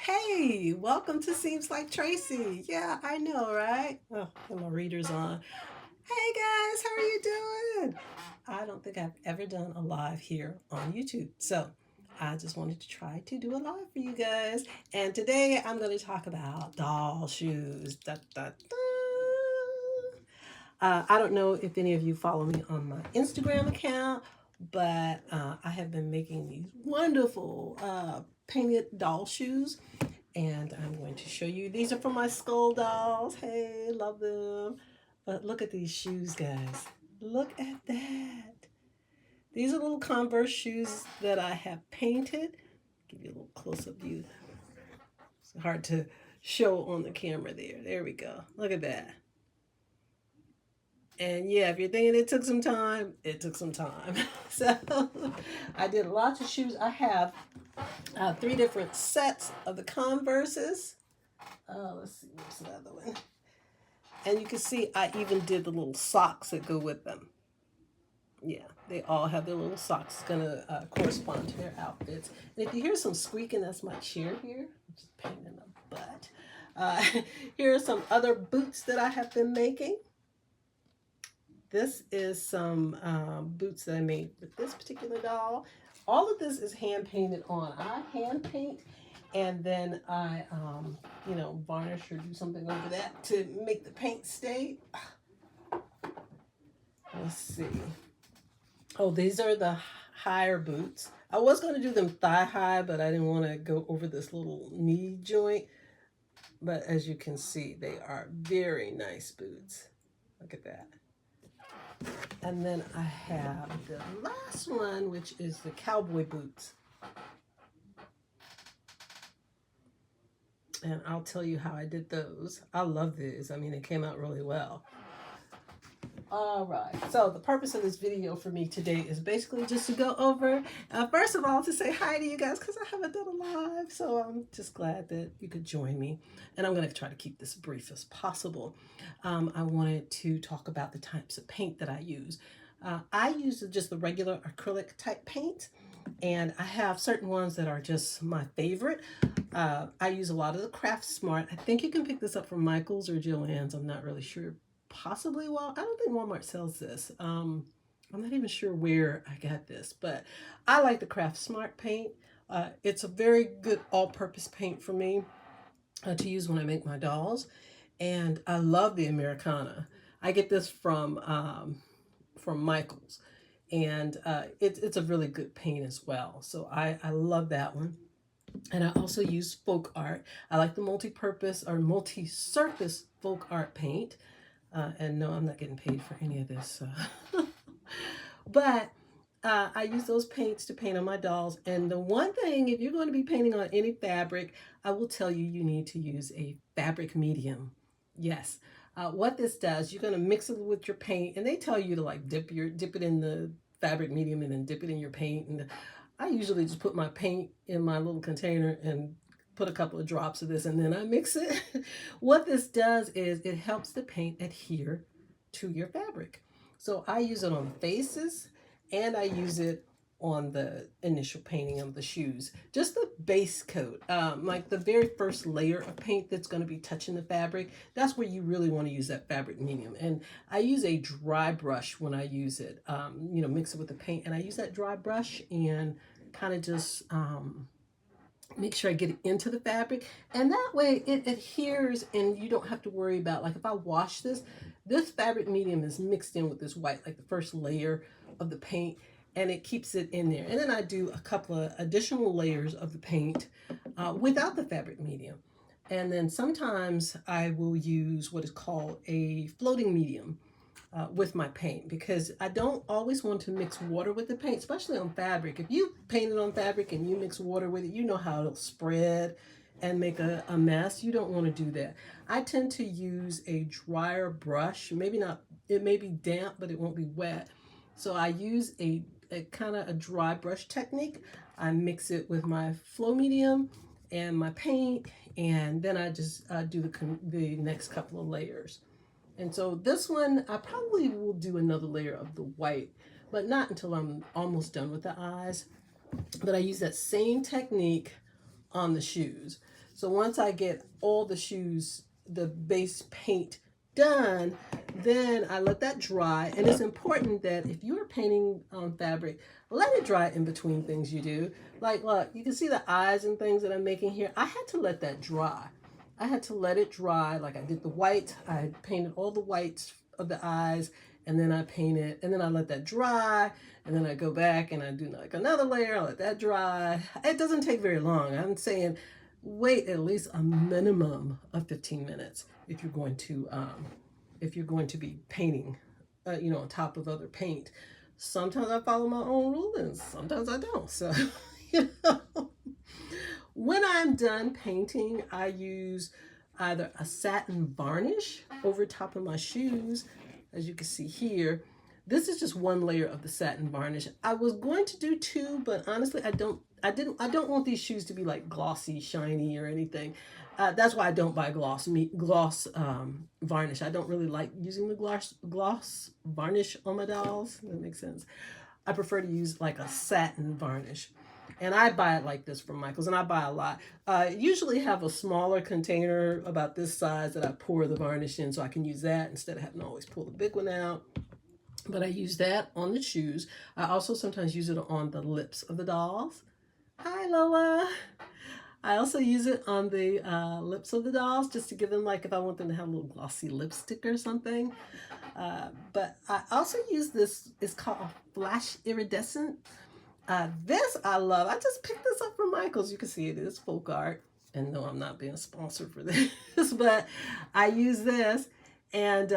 Hey, welcome to Seems Like Tracy. Yeah, I know, right? Oh, and my reader's on. Hey guys, how are you doing? I don't think I've ever done a live here on YouTube. So I just wanted to try to do a live for you guys. And today I'm going to talk about doll shoes. Da, da, da. I don't know if any of you follow me on my Instagram account, but I have been making these wonderful painted doll shoes, and I'm going to show you. These are for my skull dolls. Hey, love them. But look at these shoes, guys. Look at that. These are little Converse shoes that I have painted. Give you a little close-up view. It's hard to show on the camera there. There we go. Look at that. And yeah, if you're thinking it took some time, it took some time. So I did lots of shoes. I have three different sets of the Converses. Let's see, what's the other one? And you can see I even did the little socks that go with them. Yeah, they all have their little socks. It's going to correspond to their outfits. And if you hear some squeaking, that's my chair here. I'm just painting a butt. Here are some other boots that I have been making. This is some boots that I made with this particular doll. All of this is hand painted on. I hand paint, and then I, varnish or do something over that to make the paint stay. Let's see. Oh, these are the higher boots. I was going to do them thigh high, but I didn't want to go over this little knee joint. But as you can see, they are very nice boots. Look at that. And then I have the last one, which is the cowboy boots. And I'll tell you how I did those. I love these. I mean, they came out really well. All right, so the purpose of this video for me today is basically just to go over, first of all, to say hi to you guys because I haven't done a live, so I'm just glad that you could join me. And I'm going to try to keep this brief as possible. I wanted to talk about the types of paint that I use. I use just the regular acrylic type paint, and I have certain ones that are just my favorite. I use a lot of the Craft Smart. I think you can pick this up from Michael's or Joann's. I'm not really sure. Possibly, well, I don't think Walmart sells this. I'm not even sure where I got this, but I like the Craft Smart paint. It's a very good all-purpose paint for me to use when I make my dolls, and I love the Americana. I get this from Michael's, and it's a really good paint as well. So I love that one. And I also use Folk Art. I like the multi-purpose or multi-surface Folk Art paint. And no, I'm not getting paid for any of this. But I use those paints to paint on my dolls. And the one thing, if you're going to be painting on any fabric, I will tell you, you need to use a fabric medium. Yes. What this does, you're going to mix it with your paint, and they tell you to like dip it in the fabric medium and then dip it in your paint. And I usually just put my paint in my little container and put a couple of drops of this, and then I mix it. What this does is it helps the paint adhere to your fabric. So I use it on faces, and I use it on the initial painting of the shoes. Just the base coat, like the very first layer of paint that's going to be touching the fabric, that's where you really want to use that fabric medium. And I use a dry brush when I use it, mix it with the paint, and I use that dry brush and kind of just make sure I get it into the fabric, and that way it adheres, and you don't have to worry about, like, if I wash this fabric medium is mixed in with this white, like the first layer of the paint, and it keeps it in there. And then I do a couple of additional layers of the paint without the fabric medium. And then sometimes I will use what is called a floating medium with my paint, because I don't always want to mix water with the paint, especially on fabric. If you paint it on fabric and you mix water with it, you know how it'll spread and make a mess. You don't want to do that. I tend to use a drier brush. Maybe not, it may be damp, but it won't be wet. So I use a kind of a dry brush technique. I mix it with my flow medium and my paint, and then I just do the next couple of layers. And so this one, I probably will do another layer of the white, but not until I'm almost done with the eyes. But I use that same technique on the shoes. So once I get all the shoes, the base paint done, then I let that dry. And it's important that if you are painting on fabric, let it dry in between things you do. Like, look, you can see the eyes and things that I'm making here. I had to let that dry. I had to let it dry. Like I did the white, I painted all the whites of the eyes, and then I painted, and then I let that dry, and then I go back and I do like another layer, I let that dry. It doesn't take very long. I'm saying wait at least a minimum of 15 minutes if you're going to be painting, on top of other paint. Sometimes I follow my own rule and sometimes I don't. So, you know, when I'm done painting, I use either a satin varnish over top of my shoes, as you can see here. This is just one layer of the satin varnish. I was going to do two, but honestly, I don't want these shoes to be like glossy, shiny or anything. That's why I don't buy gloss varnish. I don't really like using the gloss varnish on my dolls. That makes sense. I prefer to use like a satin varnish. And I buy it like this from Michaels, and I buy a lot. I usually have a smaller container about this size that I pour the varnish in, so I can use that instead of having to always pull the big one out. But I use that on the shoes. I also sometimes use it on the lips of the dolls. Hi, Lola. I also use it on the lips of the dolls just to give them, like, if I want them to have a little glossy lipstick or something. But I also use this, it's called a flash iridescent. This I love. I just picked this up from Michaels. You can see it is folk art. And no, I'm not being sponsored for this, but I use this, and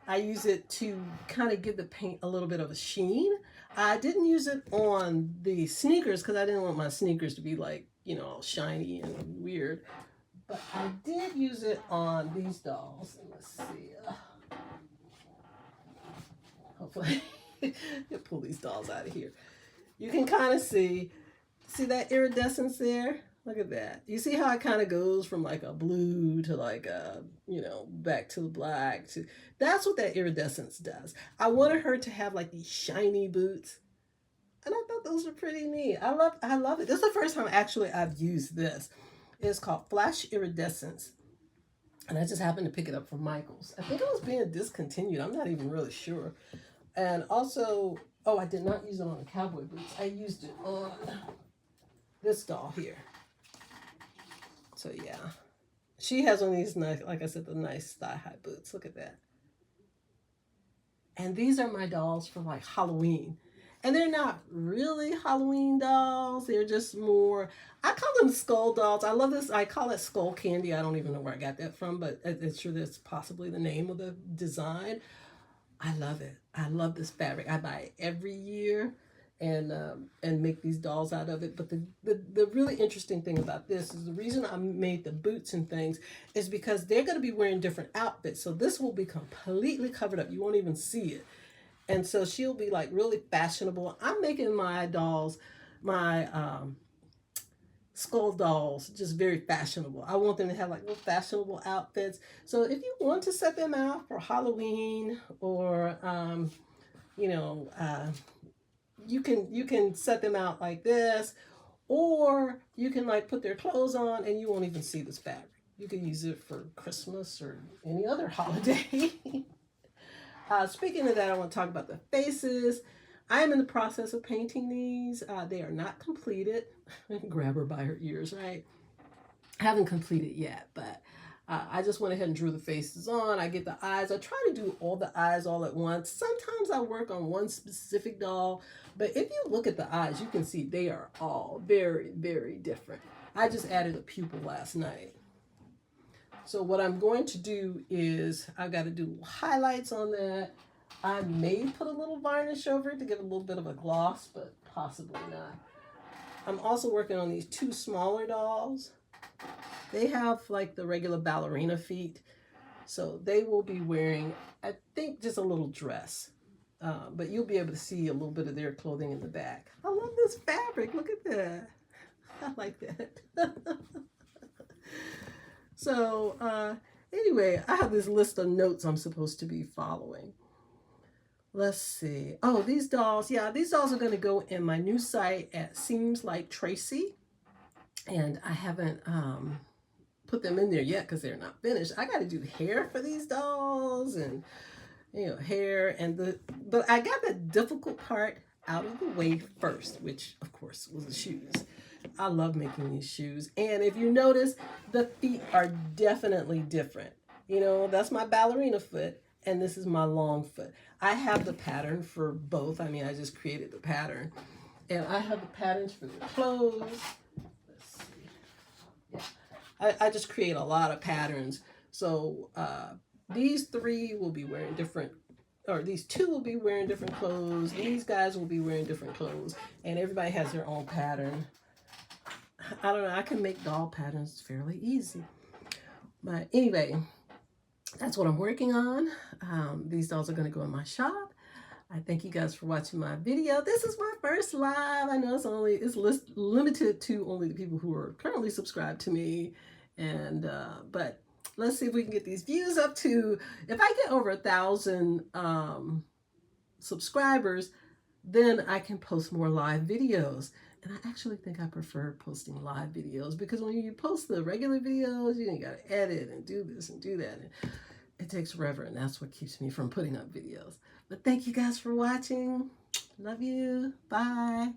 I use it to kind of give the paint a little bit of a sheen. I didn't use it on the sneakers because I didn't want my sneakers to be like, all shiny and weird. But I did use it on these dolls. Let's see. Hopefully, you pull these dolls out of here. You can kind of see that iridescence there? Look at that. You see how it kind of goes from like a blue to like a, back to the black. That's what that iridescence does. I wanted her to have like these shiny boots. And I thought those were pretty neat. I love it. This is the first time actually I've used this. It's called Flash Iridescence. And I just happened to pick it up from Michaels. I think it was being discontinued. I'm not even really sure. And also, I did not use it on the cowboy boots. I used it on this doll here. So yeah, she has one of these nice, like I said, the nice thigh-high boots. Look at that. And these are my dolls for like Halloween. And they're not really Halloween dolls. They're just more, I call them skull dolls. I love this. I call it skull candy. I don't even know where I got that from, but it's sure that's possibly the name of the design. I love it. I love this fabric. I buy it every year and make these dolls out of it. But the really interesting thing about this is the reason I made the boots and things is because they're going to be wearing different outfits. So this will be completely covered up. You won't even see it. And so she'll be like really fashionable. I'm making my dolls, my skull dolls, just very fashionable. I want them to have like little fashionable outfits. So if you want to set them out for Halloween or, you can set them out like this, or you can like put their clothes on and you won't even see this fabric. You can use it for Christmas or any other holiday. Speaking of that, I want to talk about the faces. I am in the process of painting these. They are not completed. Grab her by her ears, right? I haven't completed yet, but I just went ahead and drew the faces on. I get the eyes. I try to do all the eyes all at once. Sometimes I work on one specific doll, but if you look at the eyes, you can see they are all very, very different. I just added a pupil last night. So what I'm going to do is I've got to do highlights on that. I may put a little varnish over it to give it a little bit of a gloss, but possibly not. I'm also working on these two smaller dolls. They have like the regular ballerina feet. So they will be wearing, I think, just a little dress. But you'll be able to see a little bit of their clothing in the back. I love this fabric. Look at that. I like that. So anyway, I have this list of notes I'm supposed to be following. Let's see. Oh, these dolls. Yeah, these dolls are going to go in my new site at Seams Like Tracy. And I haven't put them in there yet because they're not finished. I got to do hair for these dolls, and hair and but I got the difficult part out of the way first, which of course was the shoes. I love making these shoes, and if you notice, the feet are definitely different. That's my ballerina foot, and this is my long foot. I have the pattern for both. I mean, I just created the pattern, and I have the patterns for the clothes. Let's see. Yeah, I just create a lot of patterns. So these three will be wearing different, or these two will be wearing different clothes. These guys will be wearing different clothes, and everybody has their own pattern. I don't know, I can make doll patterns fairly easy. But anyway, that's what I'm working on. These dolls are going to go in my shop. I thank you guys for watching my video. This is my first live. I know it's limited to only the people who are currently subscribed to me. And but let's see if we can get these views up to, if I get over 1,000 subscribers, then I can post more live videos. And I actually think I prefer posting live videos, because when you post the regular videos, you gotta edit and do this and do that. And it takes forever, and that's what keeps me from putting up videos. But thank you guys for watching. Love you. Bye.